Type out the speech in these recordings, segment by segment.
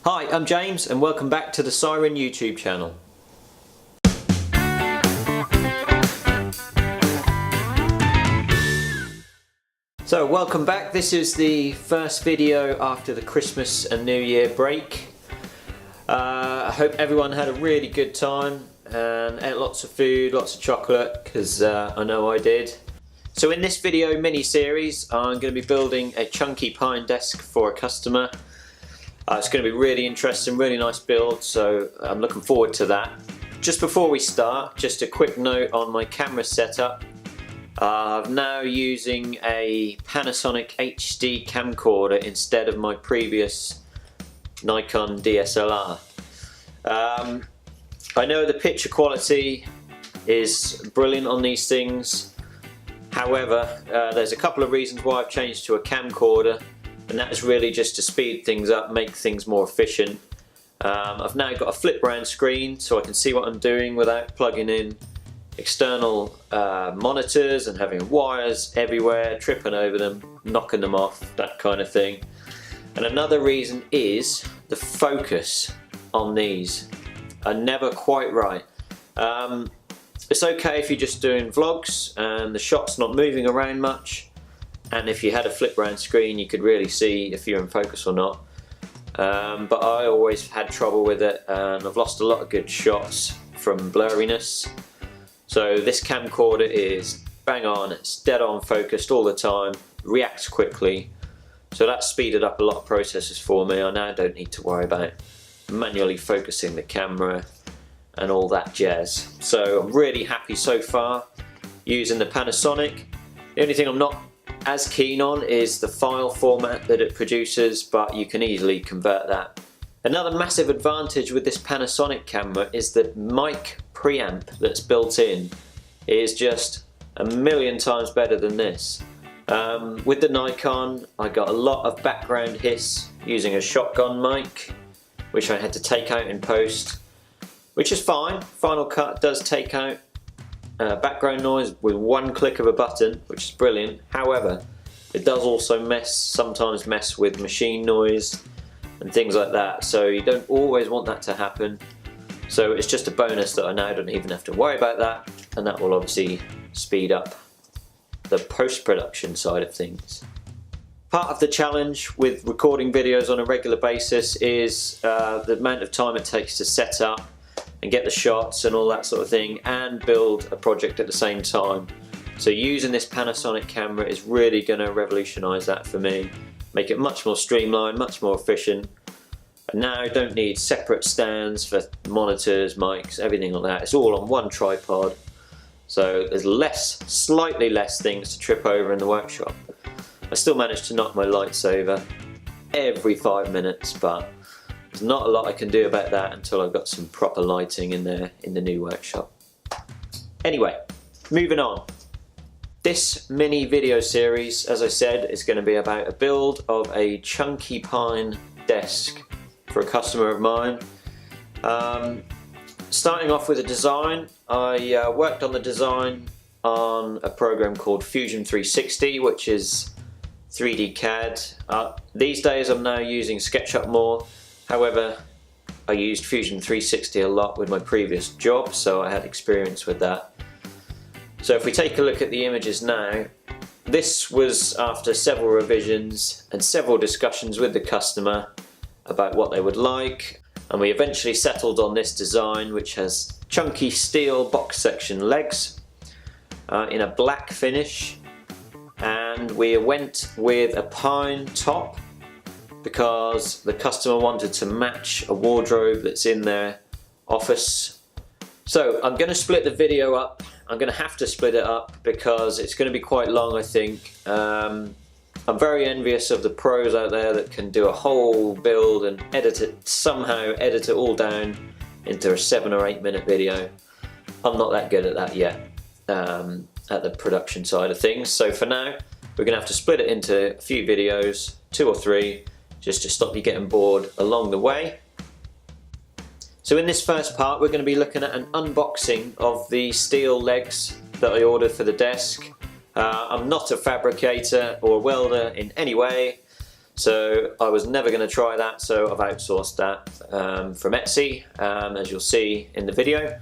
Hi, I'm James and welcome back to the Siren YouTube channel. So welcome back. This is the first video after the Christmas and New Year break. I hope everyone had a really good time and ate lots of food, lots of chocolate, because I know I did. So in this video mini-series I'm going to be building a chunky pine desk for a customer. It's going to be really interesting, really nice build, so I'm looking forward to that. Just before we start, just a quick note on my camera setup. I'm now using a Panasonic HD camcorder instead of my previous Nikon DSLR. I know the picture quality is brilliant on these things. However, there's a couple of reasons why I've changed to a camcorder, and that is really just to speed things up, make things more efficient. I've now got a flip round screen so I can see what I'm doing without plugging in external monitors and having wires everywhere, tripping over them, knocking them off, that kind of thing. And another reason is the focus on these are never quite right. It's okay if you're just doing vlogs and the shot's not moving around much, and if you had a flip round screen you could really see if you're in focus or not. But I always had trouble with it and I've lost a lot of good shots from blurriness. So this camcorder is bang on, it's dead on focused all the time, reacts quickly. So that speeded up a lot of processes for me. I now don't need to worry about manually focusing the camera and all that jazz. So I'm really happy so far using the Panasonic. The only thing I'm not as keen on is the file format that it produces, but you can easily convert that. Another massive advantage with this Panasonic camera is the mic preamp that's built in is just a million times better than this. With the Nikon I got a lot of background hiss using a shotgun mic, which I had to take out in post, which is fine. Final Cut does take out background noise with one click of a button, which is brilliant. However, it does also sometimes mess with machine noise and things like that, so you don't always want that to happen. So it's just a bonus that I now don't even have to worry about that, and that will obviously speed up the post-production side of things. Part of the challenge with recording videos on a regular basis is the amount of time it takes to set up and get the shots and all that sort of thing and build a project at the same time. So using this Panasonic camera is really going to revolutionise that for me, make it much more streamlined, much more efficient. And now I don't need separate stands for monitors, mics, everything like that. It's all on one tripod, so there's slightly less things to trip over in the workshop. I still manage to knock my lights over every 5 minutes, but there's not a lot I can do about that until I've got some proper lighting in there in the new workshop. Anyway, moving on. This mini video series, as I said, is going to be about a build of a chunky pine desk for a customer of mine. Starting off with a design, I worked on the design on a program called Fusion 360, which is 3D CAD. These days I'm now using SketchUp more. However, I used Fusion 360 a lot with my previous job, so I had experience with that. So if we take a look at the images now, this was after several revisions and several discussions with the customer about what they would like, and we eventually settled on this design, which has chunky steel box section legs in a black finish, and we went with a pine top because the customer wanted to match a wardrobe that's in their office. So I'm going to split the video up. I'm going to have to split it up because it's going to be quite long, I think. I'm very envious of the pros out there that can do a whole build and somehow edit it all down into a 7 or 8 minute video. I'm not that good at that yet, at the production side of things. So for now, we're going to have to split it into a few videos, 2 or 3, just to stop you getting bored along the way. So in this first part we're going to be looking at an unboxing of the steel legs that I ordered for the desk. I'm not a fabricator or welder in any way, So I was never going to try that, so I've outsourced that from Etsy, as you'll see in the video.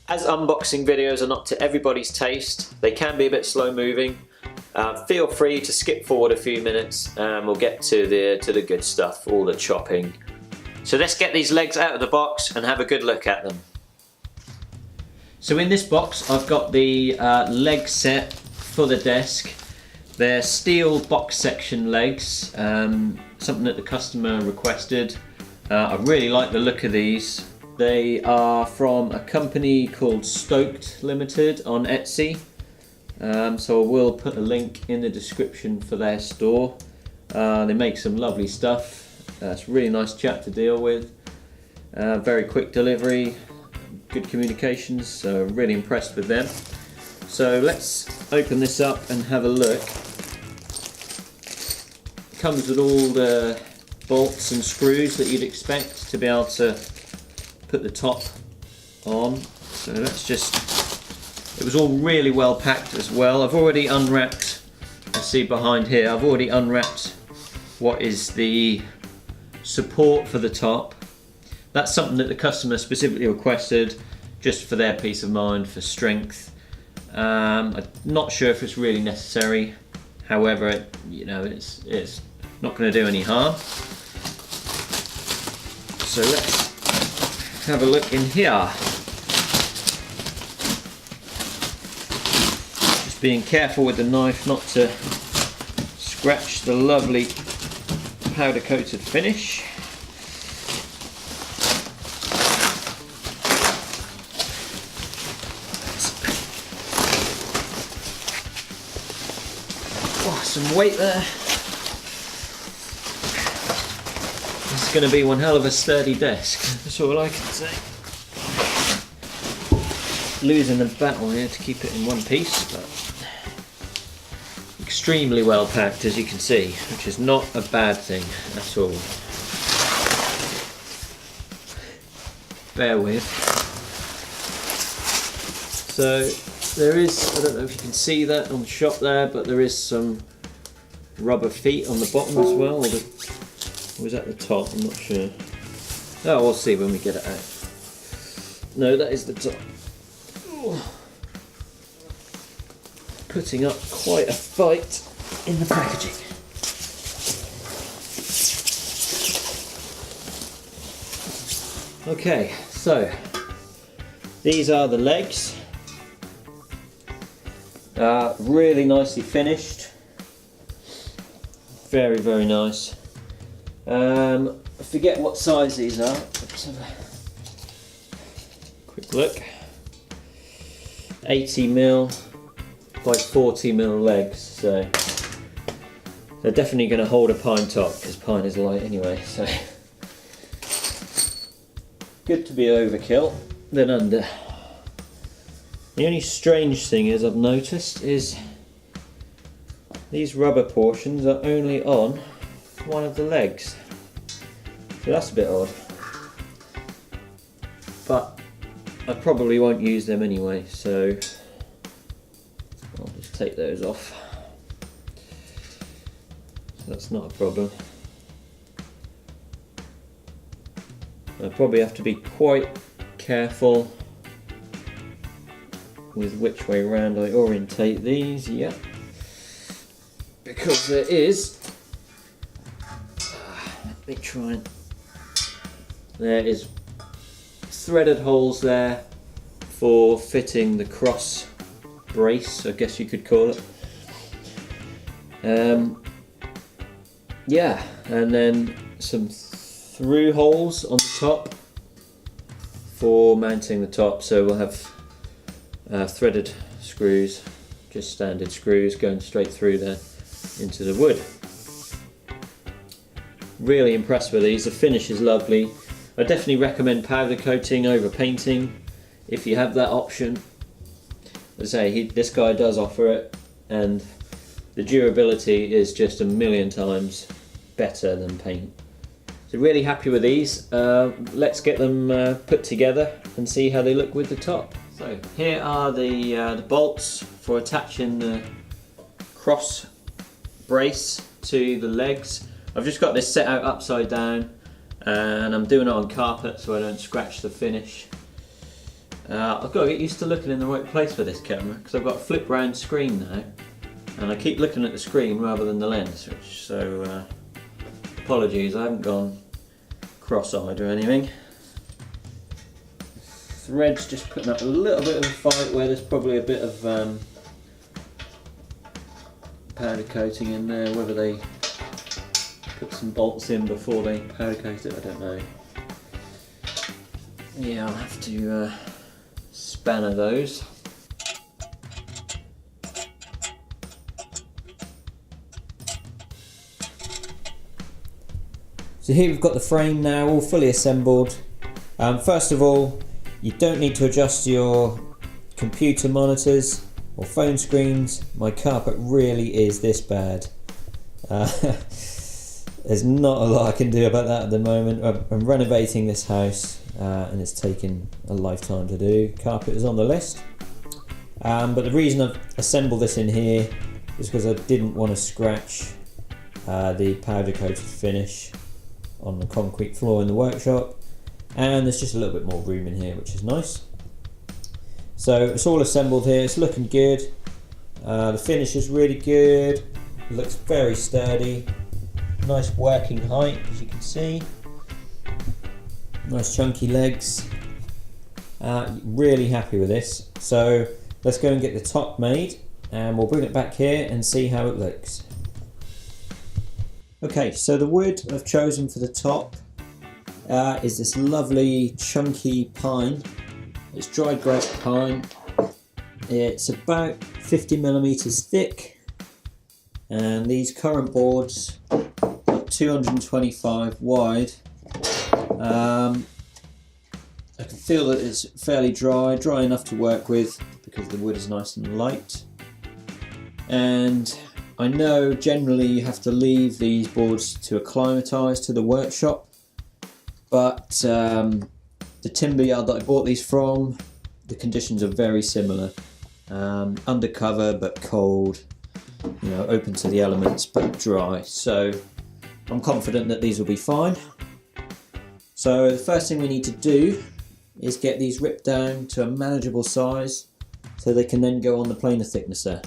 As unboxing videos are not to everybody's taste, they can be a bit slow moving. Feel free to skip forward a few minutes and we'll get to the good stuff, all the chopping. So let's get these legs out of the box and have a good look at them. So in this box I've got the leg set for the desk. They're steel box section legs, something that the customer requested. I really like the look of these. They are from a company called Stoked Limited on Etsy. So I will put a link in the description for their store. They make some lovely stuff. It's a really nice chap to deal with. Very quick delivery, good communications, so really impressed with them. So let's open this up and have a look. It comes with all the bolts and screws that you'd expect to be able to put the top on. So let's just, it was all really well packed as well. I've already unwrapped, you see behind here, I've already unwrapped what is the support for the top. That's something that the customer specifically requested just for their peace of mind, for strength. I'm not sure if it's really necessary. However, it's not going to do any harm. So let's have a look in here. Just being careful with the knife not to scratch the lovely powder coated finish. Oh, some weight there. This is going to be one hell of a sturdy desk, that's all I can say. Losing the battle here to keep it in one piece, but extremely well packed, as you can see, which is not a bad thing at all. Bear with. So there is, I don't know if you can see that on the shot there, but there is some rubber feet on the bottom as well, or was that the top? I'm not sure. Oh, we'll see when we get it out. No, that is the top. Putting up quite a fight in the packaging. Okay, so these are the legs. Really nicely finished. Very, very nice. I forget what size these are. Let's have a quick look. 80mm by 40mm legs, so they're definitely going to hold a pine top because pine is light anyway. So good to be overkill than under. The only strange thing is I've noticed is these rubber portions are only on one of the legs, so that's a bit odd, but I probably won't use them anyway, so I'll just take those off. So that's not a problem. I probably have to be quite careful with which way round I orientate these, yeah, because there is, let me try and, there is threaded holes there for fitting the cross brace, I guess you could call it. Yeah, and then some through holes on the top for mounting the top, so we'll have threaded screws, just standard screws going straight through there into the wood. Really impressed with these, the finish is lovely. I definitely recommend powder coating over painting if you have that option. As I say, this guy does offer it, and the durability is just a million times better than paint. So really happy with these. Let's get them put together and see how they look with the top. So here are the bolts for attaching the cross brace to the legs. I've just got this set out upside down and I'm doing it on carpet so I don't scratch the finish. I've got to get used to looking in the right place for this camera because I've got a flip round screen now and I keep looking at the screen rather than the lens, so apologies, I haven't gone cross-eyed or anything. Thread's just putting up a little bit of a fight where there's probably a bit of powder coating in there. Whether they put some bolts in before they powder coat it, I don't know. Yeah, I'll have to spanner those. So here we've got the frame now all fully assembled. First of all, you don't need to adjust your computer monitors or phone screens. My carpet really is this bad. There's not a lot I can do about that at the moment. I'm renovating this house and it's taken a lifetime to do. Carpet is on the list. But the reason I've assembled this in here is because I didn't want to scratch the powder coated finish on the concrete floor in the workshop, and there's just a little bit more room in here, which is nice. So it's all assembled here, it's looking good. The finish is really good, it looks very sturdy, nice working height as you can see, nice chunky legs. Really happy with this. So let's go and get the top made and we'll bring it back here and see how it looks. Okay, so the wood I've chosen for the top is this lovely chunky pine. It's dried grape pine. It's about 50mm thick, and these current boards are 225 wide. I can feel that it's fairly dry enough to work with because the wood is nice and light. And I know generally you have to leave these boards to acclimatise to the workshop, but the timber yard that I bought these from, the conditions are very similar. Undercover but cold, you know, open to the elements but dry. So I'm confident that these will be fine. So the first thing we need to do is get these ripped down to a manageable size so they can then go on the planer thicknesser.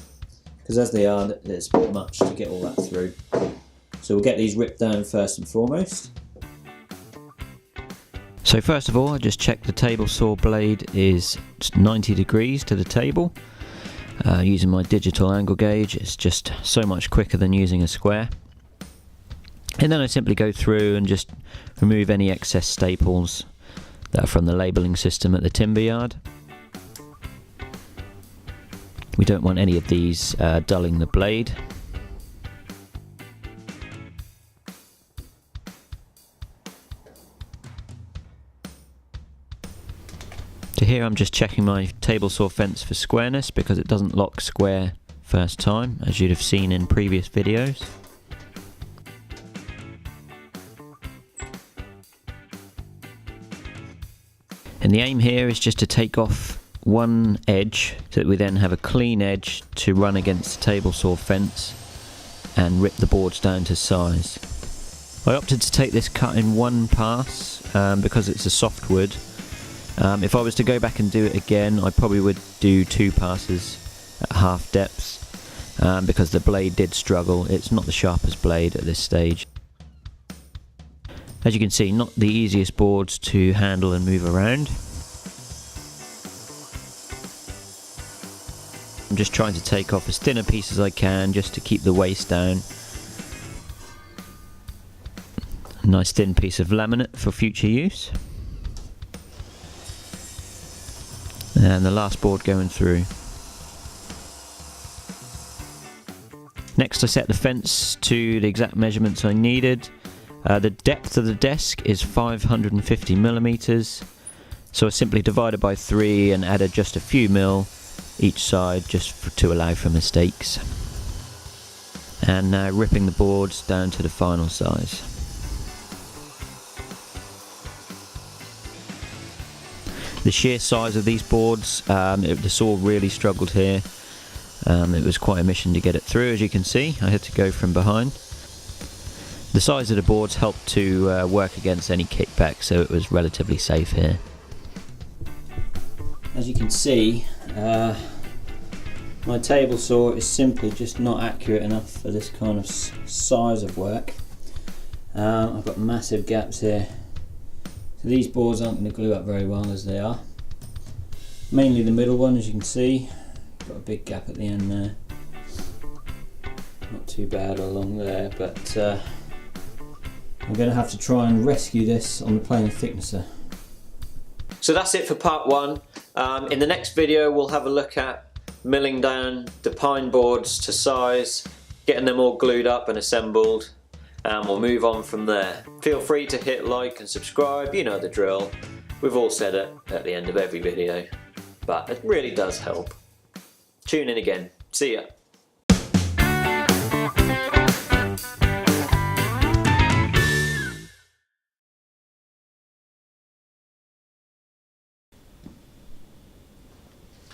Because as they are, there's a bit much to get all that through. So we'll get these ripped down first and foremost. So first of all, I just checked the table saw blade is 90 degrees to the table. Using my digital angle gauge, it's just so much quicker than using a square. And then I simply go through and just remove any excess staples that are from the labelling system at the timber yard. We don't want any of these dulling the blade. So here I'm just checking my table saw fence for squareness because it doesn't lock square first time, as you'd have seen in previous videos. And the aim here is just to take off one edge so that we then have a clean edge to run against the table saw fence and rip the boards down to size. I opted to take this cut in one pass because it's a softwood. If I was to go back and do it again, I probably would do 2 passes at half depth because the blade did struggle. It's not the sharpest blade at this stage. As you can see, not the easiest boards to handle and move around. I'm just trying to take off as thin a piece as I can just to keep the waste down. A nice thin piece of laminate for future use. And the last board going through. Next I set the fence to the exact measurements I needed. The depth of the desk is 550mm, so I simply divided by 3 and added just a few mil each side just to allow for mistakes. And now ripping the boards down to the final size. The sheer size of these boards, the saw really struggled here. It was quite a mission to get it through, as you can see. I had to go from behind. The size of the boards helped to work against any kickback, so it was relatively safe here. As you can see, my table saw is simply just not accurate enough for this kind of size of work. I've got massive gaps here, so these boards aren't going to glue up very well as they are. Mainly the middle one, as you can see, got a big gap at the end there. Not too bad along there, but I'm going to have to try and rescue this on the planer thicknesser. So that's it for part one. In the next video we'll have a look at milling down the pine boards to size, getting them all glued up and assembled, and we'll move on from there. Feel free to hit like and subscribe, you know the drill. We've all said it at the end of every video, but it really does help. Tune in again. See ya.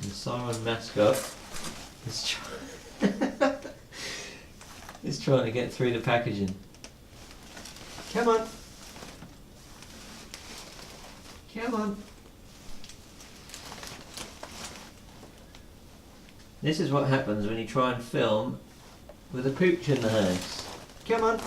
And Simon Mascot is trying to get through the packaging. Come on. Come on. This is what happens when you try and film with a pooch in the house. Come on.